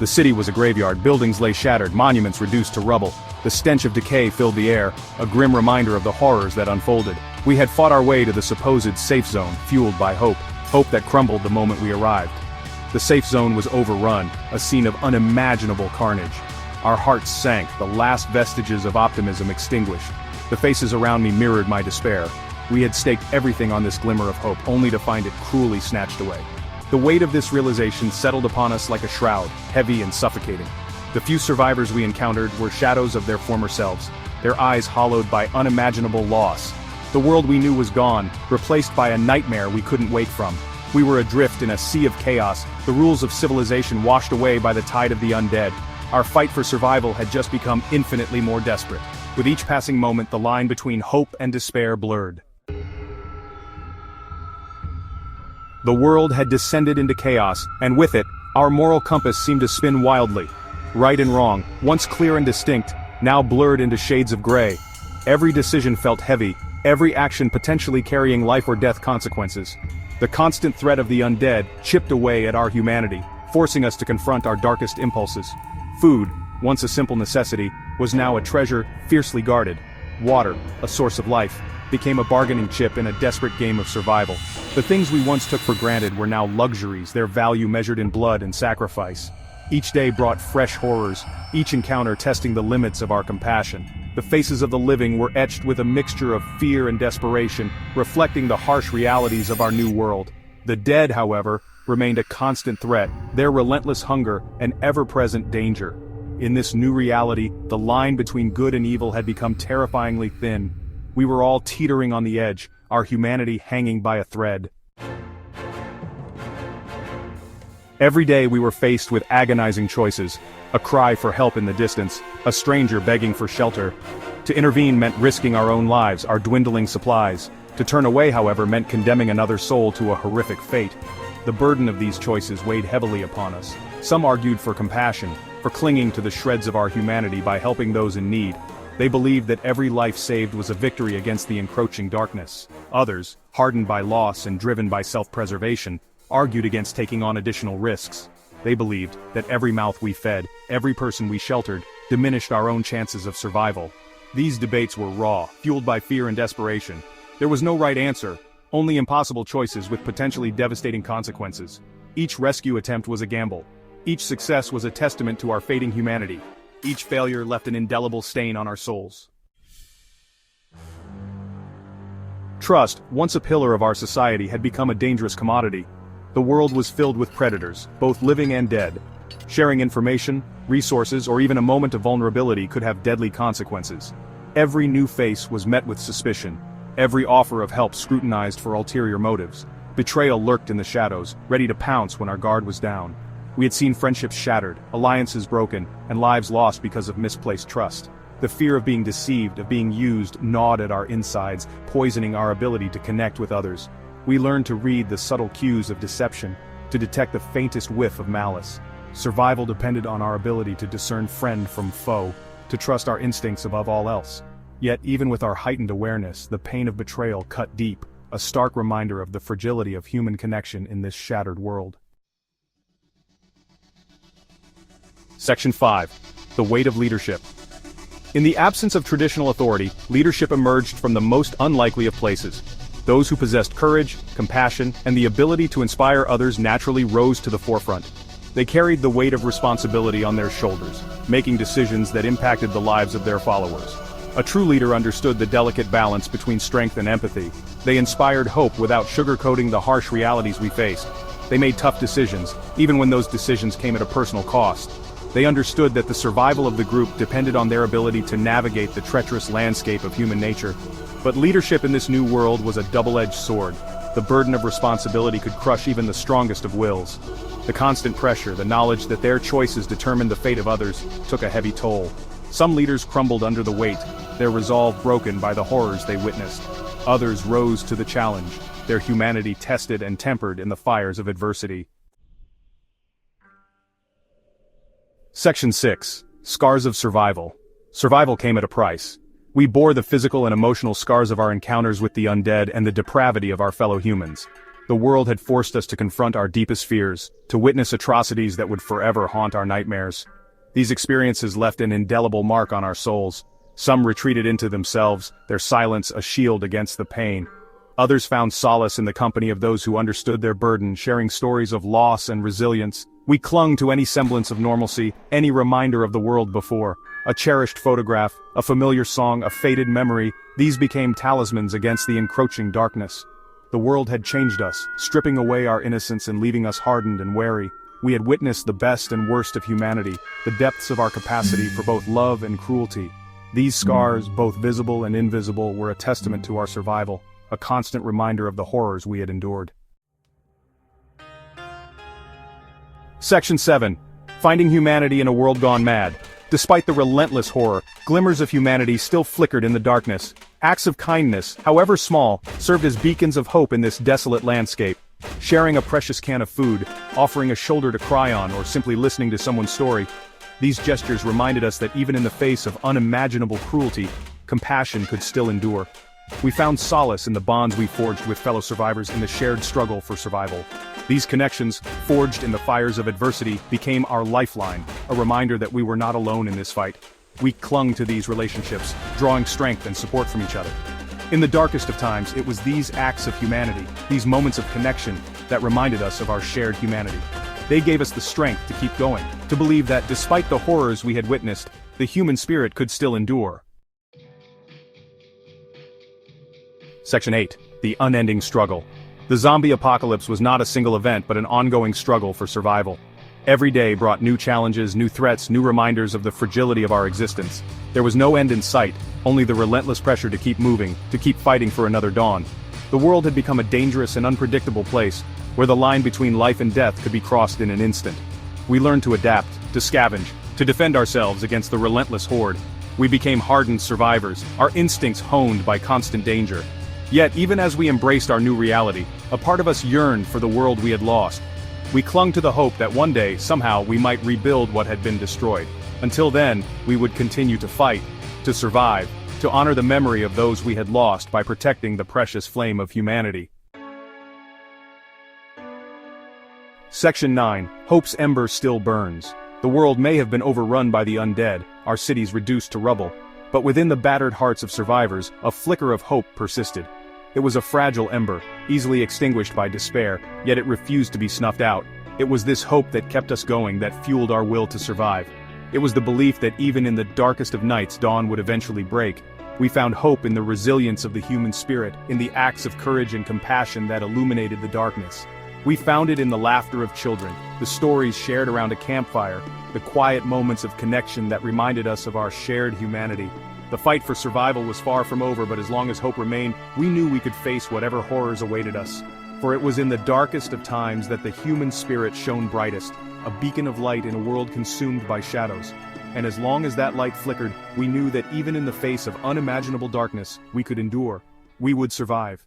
The city was a graveyard, buildings lay shattered, monuments reduced to rubble. The stench of decay filled the air, a grim reminder of the horrors that unfolded. We had fought our way to the supposed safe zone, fueled by hope that crumbled the moment we arrived. The safe zone was overrun, a scene of unimaginable carnage. Our hearts sank, the last vestiges of optimism extinguished. The faces around me mirrored my despair. We had staked everything on this glimmer of hope, only to find it cruelly snatched away. The weight of this realization settled upon us like a shroud, heavy and suffocating. The few survivors we encountered were shadows of their former selves, their eyes hollowed by unimaginable loss. The world we knew was gone, replaced by a nightmare we couldn't wake from. We were adrift in a sea of chaos, the rules of civilization washed away by the tide of the undead. Our fight for survival had just become infinitely more desperate. With each passing moment, the line between hope and despair blurred. The world had descended into chaos, and with it, our moral compass seemed to spin wildly. Right and wrong, once clear and distinct, now blurred into shades of gray. Every decision felt heavy, every action potentially carrying life or death consequences. The constant threat of the undead chipped away at our humanity, forcing us to confront our darkest impulses. Food, once a simple necessity, was now a treasure fiercely guarded. Water, a source of life, became a bargaining chip in a desperate game of survival. The things we once took for granted were now luxuries, their value measured in blood and sacrifice. Each day brought fresh horrors, each encounter testing the limits of our compassion. The faces of the living were etched with a mixture of fear and desperation, reflecting the harsh realities of our new world. The dead, however, remained a constant threat, their relentless hunger an ever-present danger. In this new reality, the line between good and evil had become terrifyingly thin. We were all teetering on the edge, our humanity hanging by a thread. Every day we were faced with agonizing choices, a cry for help in the distance, a stranger begging for shelter. To intervene meant risking our own lives, our dwindling supplies. To turn away, however, meant condemning another soul to a horrific fate. The burden of these choices weighed heavily upon us. Some argued for compassion, for clinging to the shreds of our humanity by helping those in need. They believed that every life saved was a victory against the encroaching darkness. Others, hardened by loss and driven by self-preservation, argued against taking on additional risks. They believed that every mouth we fed, every person we sheltered, diminished our own chances of survival. These debates were raw, fueled by fear and desperation. There was no right answer, only impossible choices with potentially devastating consequences. Each rescue attempt was a gamble. Each success was a testament to our fading humanity. Each failure left an indelible stain on our souls. Trust, once a pillar of our society, had become a dangerous commodity. The world was filled with predators, both living and dead. Sharing information, resources, or even a moment of vulnerability could have deadly consequences. Every new face was met with suspicion. Every offer of help scrutinized for ulterior motives. Betrayal lurked in the shadows, ready to pounce when our guard was down. We had seen friendships shattered, alliances broken, and lives lost because of misplaced trust. The fear of being deceived, of being used, gnawed at our insides, poisoning our ability to connect with others. We learned to read the subtle cues of deception, to detect the faintest whiff of malice. Survival depended on our ability to discern friend from foe, to trust our instincts above all else. Yet even with our heightened awareness, the pain of betrayal cut deep, a stark reminder of the fragility of human connection in this shattered world. Section 5. The weight of leadership. In the absence of traditional authority, leadership emerged from the most unlikely of places. Those who possessed courage, compassion, and the ability to inspire others naturally rose to the forefront. They carried the weight of responsibility on their shoulders, making decisions that impacted the lives of their followers. A true leader understood the delicate balance between strength and empathy. They inspired hope without sugarcoating the harsh realities we faced. They made tough decisions, even when those decisions came at a personal cost. They understood that the survival of the group depended on their ability to navigate the treacherous landscape of human nature. But leadership in this new world was a double-edged sword. The burden of responsibility could crush even the strongest of wills. The constant pressure, the knowledge that their choices determined the fate of others, took a heavy toll. Some leaders crumbled under the weight, their resolve broken by the horrors they witnessed. Others rose to the challenge, their humanity tested and tempered in the fires of adversity. Section 6. Scars of Survival. Survival came at a price. We bore the physical and emotional scars of our encounters with the undead and the depravity of our fellow humans. The world had forced us to confront our deepest fears, to witness atrocities that would forever haunt our nightmares. These experiences left an indelible mark on our souls. Some retreated into themselves, their silence a shield against the pain. Others found solace in the company of those who understood their burden, sharing stories of loss and resilience. We clung to any semblance of normalcy, any reminder of the world before. A cherished photograph, a familiar song, a faded memory, these became talismans against the encroaching darkness. The world had changed us, stripping away our innocence and leaving us hardened and wary. We had witnessed the best and worst of humanity, the depths of our capacity for both love and cruelty. These scars, both visible and invisible, were a testament to our survival, a constant reminder of the horrors we had endured. Section 7. Finding humanity in a world gone mad. Despite the relentless horror, glimmers of humanity still flickered in the darkness. Acts of kindness, however small, served as beacons of hope in this desolate landscape. Sharing a precious can of food, offering a shoulder to cry on, or simply listening to someone's story. These gestures reminded us that even in the face of unimaginable cruelty, compassion could still endure. We found solace in the bonds we forged with fellow survivors in the shared struggle for survival. These connections, forged in the fires of adversity, became our lifeline, a reminder that we were not alone in this fight. We clung to these relationships, drawing strength and support from each other. In the darkest of times, it was these acts of humanity, these moments of connection, that reminded us of our shared humanity. They gave us the strength to keep going, to believe that despite the horrors we had witnessed, the human spirit could still endure. Section 8. The unending struggle. The zombie apocalypse was not a single event but an ongoing struggle for survival. Every day brought new challenges, new threats, new reminders of the fragility of our existence. There was no end in sight, only the relentless pressure to keep moving, to keep fighting for another dawn. The world had become a dangerous and unpredictable place, where the line between life and death could be crossed in an instant. We learned to adapt, to scavenge, to defend ourselves against the relentless horde. We became hardened survivors, our instincts honed by constant danger. Yet, even as we embraced our new reality, a part of us yearned for the world we had lost. We clung to the hope that one day, somehow, we might rebuild what had been destroyed. Until then, we would continue to fight, to survive, to honor the memory of those we had lost by protecting the precious flame of humanity. Section 9. Hope's ember still burns. The world may have been overrun by the undead, our cities reduced to rubble, but within the battered hearts of survivors, a flicker of hope persisted. It was a fragile ember, easily extinguished by despair, yet it refused to be snuffed out. It was this hope that kept us going, that fueled our will to survive. It was the belief that even in the darkest of nights dawn would eventually break. We found hope in the resilience of the human spirit, in the acts of courage and compassion that illuminated the darkness. We found it in the laughter of children, the stories shared around a campfire, the quiet moments of connection that reminded us of our shared humanity. The fight for survival was far from over, but as long as hope remained, we knew we could face whatever horrors awaited us. For it was in the darkest of times that the human spirit shone brightest, a beacon of light in a world consumed by shadows. And as long as that light flickered, we knew that even in the face of unimaginable darkness, we could endure. We would survive.